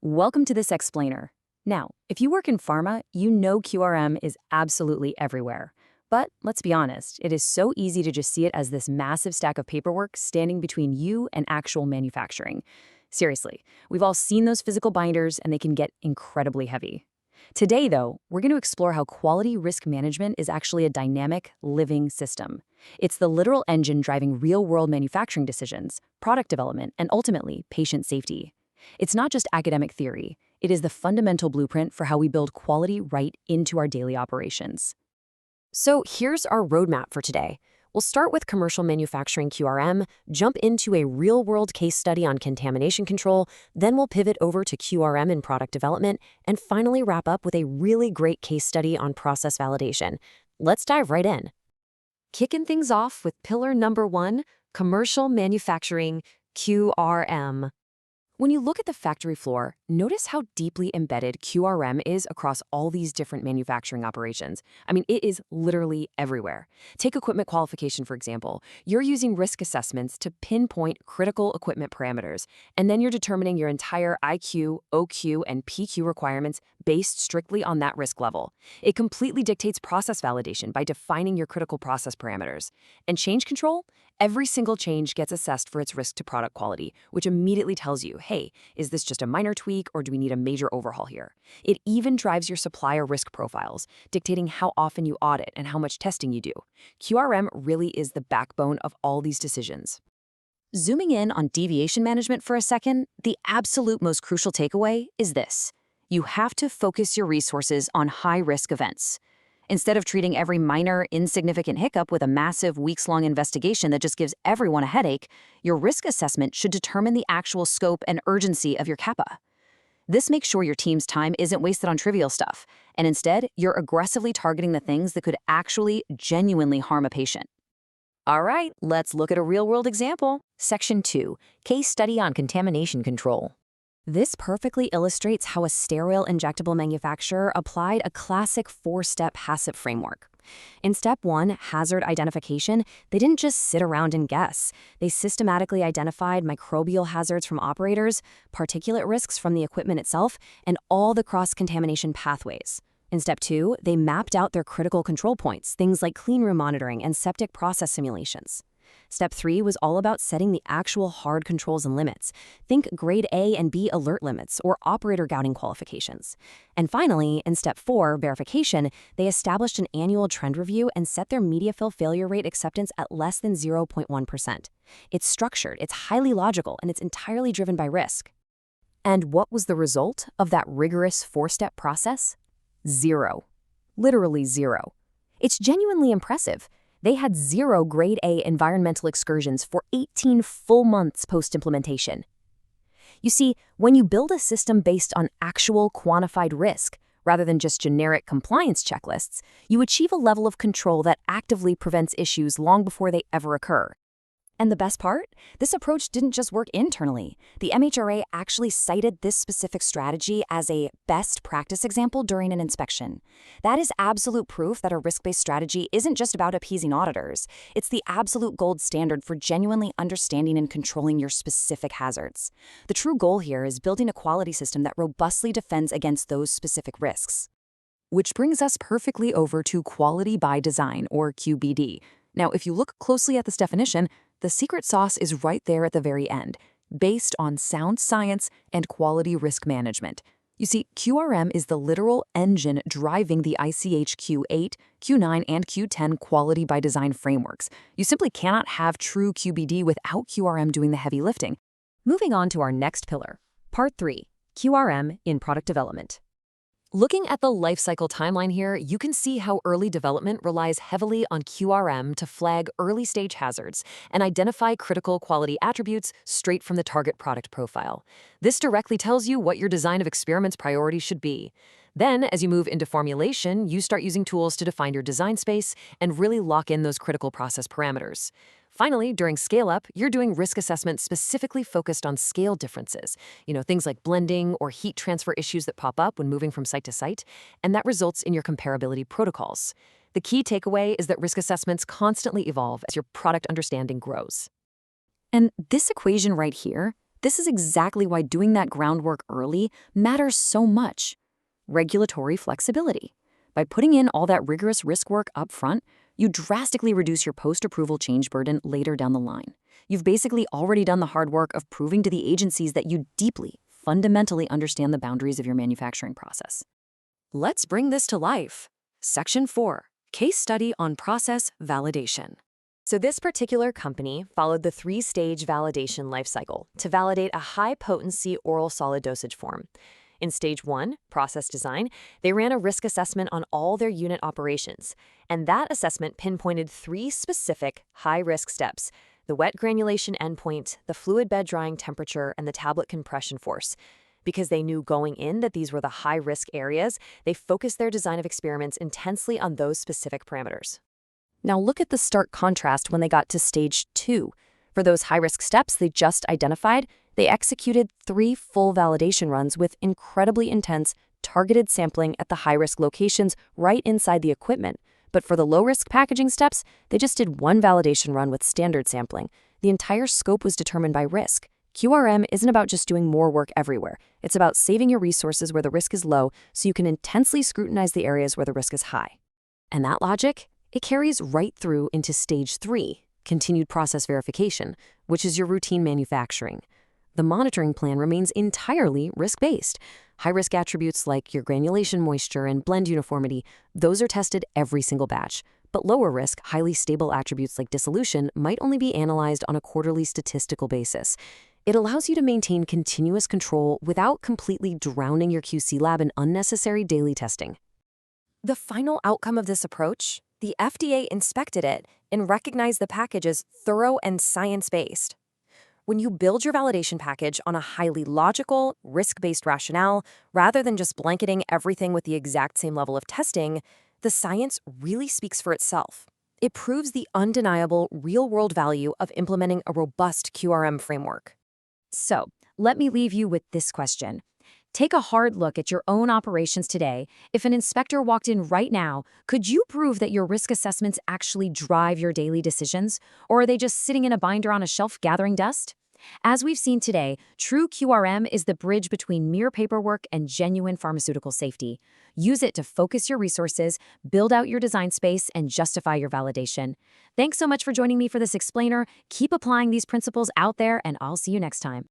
Welcome to this explainer. Now, if you work in pharma, you know QRM is absolutely everywhere. But let's be honest, it is so easy to just see it as this massive stack of paperwork standing between you and actual manufacturing. Seriously, we've all seen those physical binders and they can get incredibly heavy. Today, though, we're going to explore how quality risk management is actually a dynamic, living system. It's the literal engine driving real-world manufacturing decisions, product development, and ultimately, patient safety. It's not just academic theory. It is the fundamental blueprint for how we build quality right into our daily operations. So here's our roadmap for today. We'll start with commercial manufacturing QRM, jump into a real-world case study on contamination control, then we'll pivot over to QRM in product development, and finally wrap up with a really great case study on process validation. Let's dive right in. Kicking things off with pillar number 1, commercial manufacturing QRM. When you look at the factory floor, notice how deeply embedded QRM is across all these different manufacturing operations. I mean, it is literally everywhere. Take equipment qualification, for example. You're using risk assessments to pinpoint critical equipment parameters, and then you're determining your entire IQ, OQ, and PQ requirements based strictly on that risk level. It completely dictates process validation by defining your critical process parameters. And change control? Every single change gets assessed for its risk to product quality, which immediately tells you, hey, is this just a minor tweak or do we need a major overhaul here? It even drives your supplier risk profiles, dictating how often you audit and how much testing you do. QRM really is the backbone of all these decisions. Zooming in on deviation management for a second, the absolute most crucial takeaway is this. You have to focus your resources on high-risk events. Instead of treating every minor, insignificant hiccup with a massive, weeks-long investigation that just gives everyone a headache, your risk assessment should determine the actual scope and urgency of your CAPA. This makes sure your team's time isn't wasted on trivial stuff, and instead, you're aggressively targeting the things that could actually genuinely harm a patient. All right, let's look at a real-world example. Section 2, Case Study on Contamination Control. This perfectly illustrates how a sterile injectable manufacturer applied a classic 4-step HACCP framework. In step 1, hazard identification, they didn't just sit around and guess. They systematically identified microbial hazards from operators, particulate risks from the equipment itself, and all the cross-contamination pathways. In step 2, they mapped out their critical control points, things like clean room monitoring and septic process simulations. Step 3 was all about setting the actual hard controls and limits. Think grade A and B alert limits or operator gouting qualifications. And finally, in step 4, verification, they established an annual trend review and set their media fill failure rate acceptance at less than 0.1%. It's structured, it's highly logical, and it's entirely driven by risk. And what was the result of that rigorous 4-step process? Zero. Literally zero. It's genuinely impressive. They had 0 grade A environmental excursions for 18 full months post-implementation. You see, when you build a system based on actual quantified risk, rather than just generic compliance checklists, you achieve a level of control that actively prevents issues long before they ever occur. And the best part? This approach didn't just work internally. The MHRA actually cited this specific strategy as a best practice example during an inspection. That is absolute proof that a risk-based strategy isn't just about appeasing auditors. It's the absolute gold standard for genuinely understanding and controlling your specific hazards. The true goal here is building a quality system that robustly defends against those specific risks. Which brings us perfectly over to quality by design, or QBD. Now, if you look closely at this definition, the secret sauce is right there at the very end, based on sound science and quality risk management. You see, QRM is the literal engine driving the ICH Q8, Q9, and Q10 quality by design frameworks. You simply cannot have true QBD without QRM doing the heavy lifting. Moving on to our next pillar, Part 3, QRM in product development. Looking at the lifecycle timeline here, you can see how early development relies heavily on QRM to flag early-stage hazards and identify critical quality attributes straight from the target product profile. This directly tells you what your design of experiments priorities should be. Then, as you move into formulation, you start using tools to define your design space and really lock in those critical process parameters. Finally, during scale-up, you're doing risk assessment specifically focused on scale differences, things like blending or heat transfer issues that pop up when moving from site to site, and that results in your comparability protocols. The key takeaway is that risk assessments constantly evolve as your product understanding grows. And this equation right here, This is exactly why doing that groundwork early matters so much. Regulatory flexibility. By putting in all that rigorous risk work up front, you drastically reduce your post-approval change burden later down the line. You've basically already done the hard work of proving to the agencies that you deeply, fundamentally understand the boundaries of your manufacturing process. Let's bring this to life. Section 4. Case study on process validation. So this particular company followed the 3-stage validation lifecycle to validate a high-potency oral solid dosage form. In Stage 1, process design, they ran a risk assessment on all their unit operations, and that assessment pinpointed 3 specific high-risk steps: the wet granulation endpoint, the fluid bed drying temperature, and the tablet compression force. Because they knew going in that these were the high-risk areas, they focused their design of experiments intensely on those specific parameters. Now look at the stark contrast when they got to Stage 2. For those high-risk steps they just identified, they executed 3 full validation runs with incredibly intense, targeted sampling at the high-risk locations right inside the equipment. But for the low-risk packaging steps, they just did 1 validation run with standard sampling. The entire scope was determined by risk. QRM isn't about just doing more work everywhere. It's about saving your resources where the risk is low so you can intensely scrutinize the areas where the risk is high. And that logic, it carries right through into Stage 3, continued process verification, which is your routine manufacturing. The monitoring plan remains entirely risk-based. High-risk attributes like your granulation moisture and blend uniformity, those are tested every single batch. But lower-risk, highly stable attributes like dissolution might only be analyzed on a quarterly statistical basis. It allows you to maintain continuous control without completely drowning your QC lab in unnecessary daily testing. The final outcome of this approach? The FDA inspected it and recognized the package as thorough and science-based. When you build your validation package on a highly logical, risk-based rationale, rather than just blanketing everything with the exact same level of testing, the science really speaks for itself. It proves the undeniable real-world value of implementing a robust QRM framework. So, let me leave you with this question. Take a hard look at your own operations today. If an inspector walked in right now, could you prove that your risk assessments actually drive your daily decisions? Or are they just sitting in a binder on a shelf gathering dust? As we've seen today, true QRM is the bridge between mere paperwork and genuine pharmaceutical safety. Use it to focus your resources, build out your design space, and justify your validation. Thanks so much for joining me for this explainer. Keep applying these principles out there, and I'll see you next time.